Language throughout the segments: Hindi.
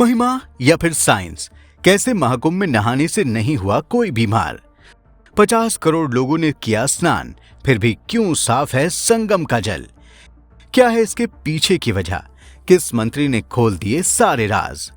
महिमा या फिर साइंस, कैसे महाकुंभ में नहाने से नहीं हुआ कोई बीमार। 50 करोड़ लोगों ने किया स्नान, फिर भी क्यों साफ है संगम का जल। क्या है इसके पीछे की वजह, किस मंत्री ने खोल दिए सारे राज।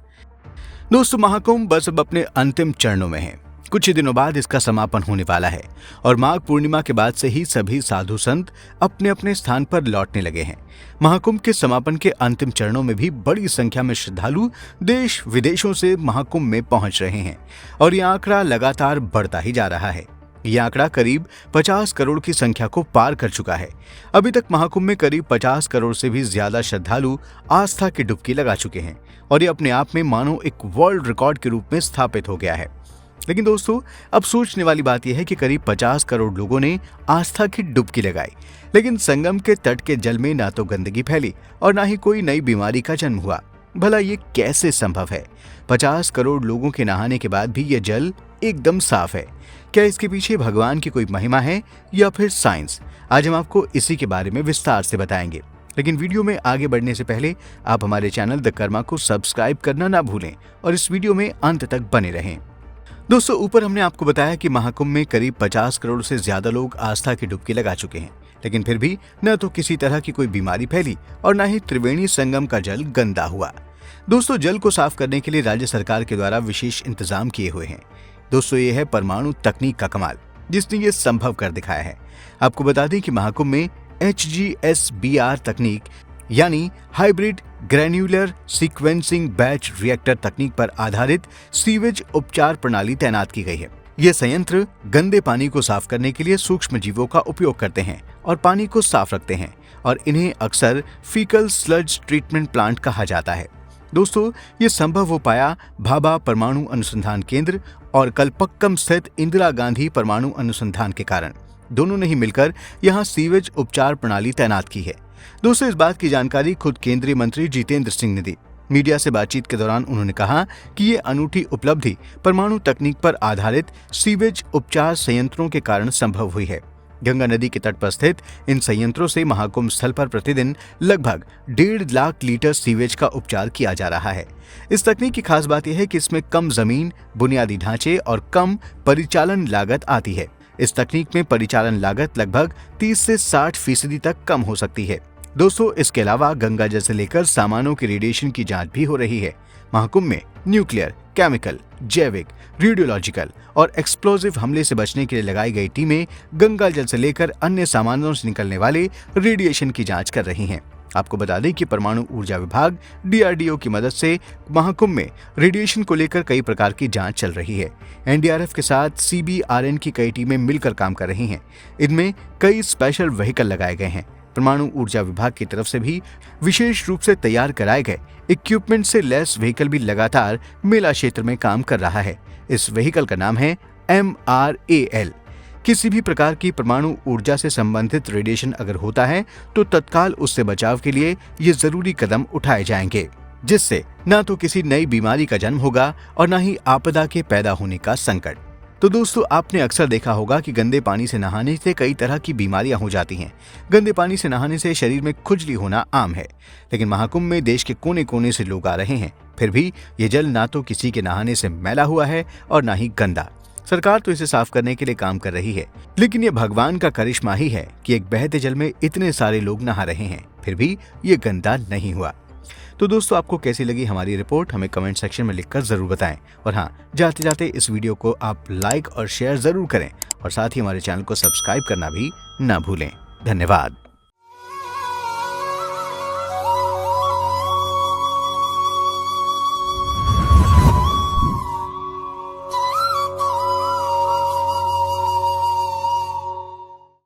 दोस्तों, महाकुंभ बस अब अपने अंतिम चरणों में है। कुछ ही दिनों बाद इसका समापन होने वाला है और माघ पूर्णिमा के बाद से ही सभी साधु संत अपने अपने स्थान पर लौटने लगे हैं। महाकुंभ के समापन के अंतिम चरणों में भी बड़ी संख्या में श्रद्धालु देश विदेशों से महाकुंभ में पहुंच रहे हैं और यह आंकड़ा लगातार बढ़ता ही जा रहा है। यह आंकड़ा करीब 50 करोड़ की संख्या को पार कर चुका है। अभी तक महाकुंभ में करीब 50 करोड़ से भी ज्यादा श्रद्धालु आस्था की डुबकी लगा चुके हैं और ये अपने आप में मानो एक वर्ल्ड रिकॉर्ड के रूप में स्थापित हो गया है। लेकिन दोस्तों, अब सोचने वाली बात यह है कि करीब 50 करोड़ लोगों ने आस्था की डुबकी लगाई, लेकिन संगम के तट के जल में ना तो गंदगी फैली और ना ही कोई नई बीमारी का जन्म हुआ। भला ये कैसे संभव है? 50 करोड़ लोगों के नहाने के बाद भी यह जल एकदम साफ है। क्या इसके पीछे भगवान की कोई महिमा है या फिर साइंस? आज हम आपको इसी के बारे में विस्तार से बताएंगे। लेकिन वीडियो में आगे बढ़ने से पहले आप हमारे चैनल द कर्मा को सब्सक्राइब करना ना भूलें और इस वीडियो में अंत तक बने रहें। दोस्तों, ऊपर हमने आपको बताया कि महाकुंभ में करीब 50 करोड़ से ज्यादा लोग आस्था की डुबकी लगा चुके हैं, लेकिन फिर भी न तो किसी तरह की कोई बीमारी फैली और न ही त्रिवेणी संगम का जल गंदा हुआ। दोस्तों, जल को साफ करने के लिए राज्य सरकार के द्वारा विशेष इंतजाम किए हुए हैं। दोस्तों, ये है परमाणु तकनीक का कमाल, जिसने ये संभव कर दिखाया है। आपको बता दें कि महाकुंभ में HGSBR तकनीक यानी hybrid granular sequencing batch reactor तकनीक पर आधारित सीवेज उपचार प्रणाली तैनात की गई है। ये संयंत्र गंदे पानी को साफ करने के लिए सूक्ष्म जीवों का उपयोग करते हैं और पानी को साफ रखते हैं और इन्हें अक्सर फीकल स्लज ट्रीटमेंट प्लांट कहा जाता है। दोस्तों, ये संभव हो पाया भाभा परमाणु अनुसंधान केंद्र और कलपक्कम स्थित इंदिरा गांधी परमाणु अनुसंधान के कारण। दोनों ने ही मिलकर यहाँ सीवेज उपचार प्रणाली तैनात की है। दोस्तों, इस बात की जानकारी खुद केंद्रीय मंत्री जितेंद्र सिंह ने दी। मीडिया से बातचीत के दौरान उन्होंने कहा कि ये अनूठी उपलब्धि परमाणु तकनीक पर आधारित सीवेज उपचार संयंत्रों के कारण संभव हुई है। गंगा नदी के तट पर स्थित इन संयंत्रों से महाकुंभ स्थल पर प्रतिदिन लगभग 1.5 लाख लीटर सीवेज का उपचार किया जा रहा है। इस तकनीक की खास बात यह है कि इसमें कम जमीन, बुनियादी ढांचे और कम परिचालन लागत आती है। इस तकनीक में परिचालन लागत लगभग 30 से 60% तक कम हो सकती है। दोस्तों, इसके अलावा गंगा जल से लेकर सामानों की रेडिएशन की जांच भी हो रही है। महाकुंभ में न्यूक्लियर, केमिकल, जैविक, रेडियोलॉजिकल और एक्सप्लोजिव हमले से बचने के लिए लगाई गई टीमें गंगा जल से लेकर अन्य सामानों से निकलने वाले रेडिएशन की जांच कर रही हैं। आपको बता दें कि परमाणु ऊर्जा विभाग DRDO की मदद से महाकुंभ में रेडिएशन को लेकर कई प्रकार की जांच चल रही है। NDRF के साथ CBRN की कई टीमें मिलकर काम कर रही हैं। इनमें कई स्पेशल व्हीकल लगाए गए हैं। परमाणु ऊर्जा विभाग की तरफ से भी विशेष रूप से तैयार कराए गए इक्विपमेंट से लैस व्हीकल भी लगातार मेला क्षेत्र में काम कर रहा है। इस व्हीकल का नाम है MRAL। किसी भी प्रकार की परमाणु ऊर्जा से संबंधित रेडिएशन अगर होता है तो तत्काल उससे बचाव के लिए ये जरूरी कदम उठाए जाएंगे, जिससे न तो किसी नई बीमारी का जन्म होगा और न ही आपदा के पैदा होने का संकट। तो दोस्तों, आपने अक्सर देखा होगा कि गंदे पानी से नहाने से कई तरह की बीमारियां हो जाती हैं। गंदे पानी से नहाने से शरीर में खुजली होना आम है, लेकिन महाकुंभ में देश के कोने कोने से लोग आ रहे हैं, फिर भी ये जल ना तो किसी के नहाने से मैला हुआ है और ना ही गंदा। सरकार तो इसे साफ करने के लिए काम कर रही है, लेकिन ये भगवान का करिश्मा ही है कि एक बहते जल में इतने सारे लोग नहा रहे हैं, फिर भी ये गंदा नहीं हुआ। तो दोस्तों, आपको कैसी लगी हमारी रिपोर्ट हमें कमेंट सेक्शन में लिखकर जरूर बताएं और हाँ, जाते जाते इस वीडियो को आप लाइक और शेयर जरूर करें और साथ ही हमारे चैनल को सब्सक्राइब करना भी ना भूलें। धन्यवाद।